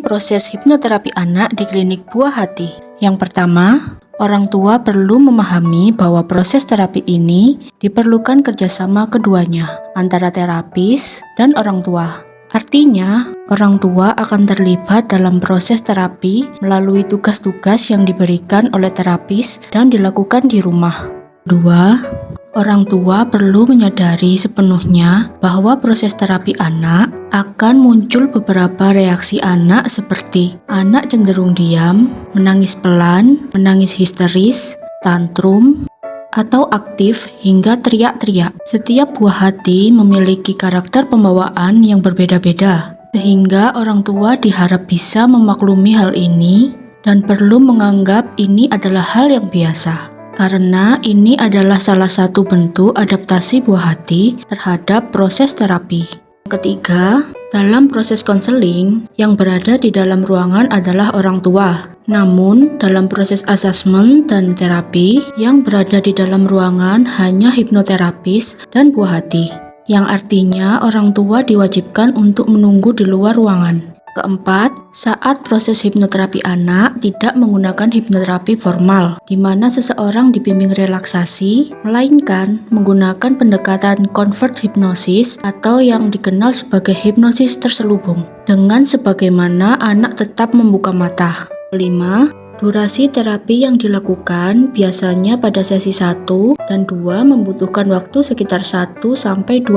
proses hipnoterapi anak di klinik Buah Hati. Yang pertama, orang tua perlu memahami bahwa proses terapi ini diperlukan kerjasama keduanya, antara terapis dan orang tua. Artinya, orang tua akan terlibat dalam proses terapi melalui tugas-tugas yang diberikan oleh terapis dan dilakukan di rumah. 2. Orang tua perlu menyadari sepenuhnya bahwa proses terapi anak akan muncul beberapa reaksi anak seperti anak cenderung diam, menangis pelan, menangis histeris, tantrum, atau aktif hingga teriak-teriak. Setiap buah hati memiliki karakter pembawaan yang berbeda-beda, sehingga orang tua diharap bisa memaklumi hal ini dan perlu menganggap ini adalah hal yang biasa. Karena ini adalah salah satu bentuk adaptasi buah hati terhadap proses terapi. Ketiga, dalam proses konseling, yang berada di dalam ruangan adalah orang tua. Namun, dalam proses asesmen dan terapi, yang berada di dalam ruangan hanya hipnoterapis dan buah hati, yang artinya orang tua diwajibkan untuk menunggu di luar ruangan. Keempat, saat proses hipnoterapi anak tidak menggunakan hipnoterapi formal, di mana seseorang dibimbing relaksasi, melainkan menggunakan pendekatan converged hypnosis atau yang dikenal sebagai hipnosis terselubung, dengan sebagaimana anak tetap membuka mata. 5. Durasi terapi yang dilakukan biasanya pada sesi 1 dan 2 membutuhkan waktu sekitar 1-2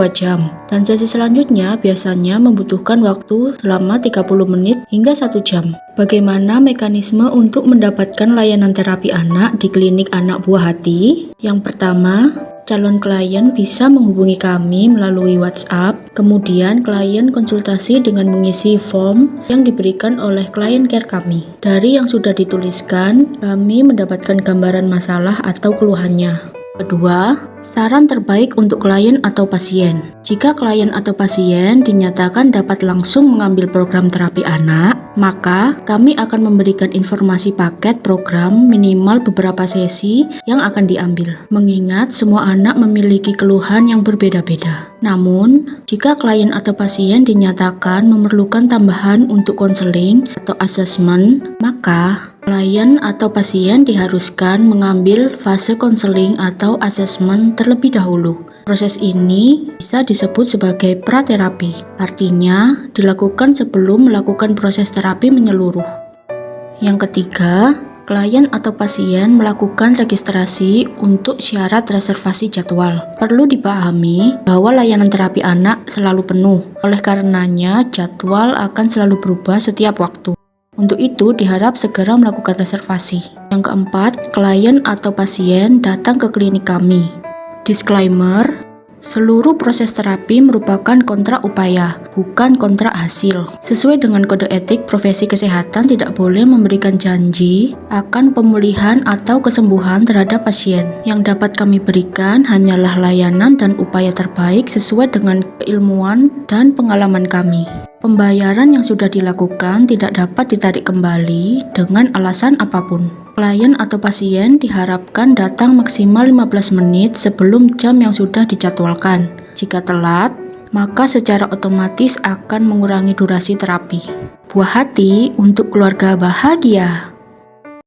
jam. Dan sesi selanjutnya biasanya membutuhkan waktu selama 30 menit hingga 1 jam. Bagaimana mekanisme untuk mendapatkan layanan terapi anak di klinik anak buah hati? Yang pertama, calon klien bisa menghubungi kami melalui WhatsApp, kemudian klien konsultasi dengan mengisi form yang diberikan oleh klien care kami. Dari yang sudah dituliskan, kami mendapatkan gambaran masalah atau keluhannya. Kedua, saran terbaik untuk klien atau pasien. Jika klien atau pasien dinyatakan dapat langsung mengambil program terapi anak, maka kami akan memberikan informasi paket program minimal beberapa sesi yang akan diambil. Mengingat semua anak memiliki keluhan yang berbeda-beda. Namun, jika klien atau pasien dinyatakan memerlukan tambahan untuk konseling atau asesmen, maka klien atau pasien diharuskan mengambil fase konseling atau asesmen terlebih dahulu. Proses ini bisa disebut sebagai praterapi, artinya dilakukan sebelum melakukan proses terapi menyeluruh. Yang ketiga, klien atau pasien melakukan registrasi untuk syarat reservasi jadwal. Perlu dipahami bahwa layanan terapi anak selalu penuh, oleh karenanya jadwal akan selalu berubah setiap waktu. Untuk itu, diharap segera melakukan reservasi. Yang keempat, klien atau pasien datang ke klinik kami. Disclaimer, seluruh proses terapi merupakan kontrak upaya, bukan kontrak hasil. Sesuai dengan kode etik profesi kesehatan tidak boleh memberikan janji akan pemulihan atau kesembuhan terhadap pasien. Yang dapat kami berikan hanyalah layanan dan upaya terbaik sesuai dengan keilmuan dan pengalaman kami. Pembayaran yang sudah dilakukan tidak dapat ditarik kembali dengan alasan apapun. Klien atau pasien diharapkan datang maksimal 15 menit sebelum jam yang sudah dijadwalkan. Jika telat, maka secara otomatis akan mengurangi durasi terapi. Buah hati untuk keluarga bahagia.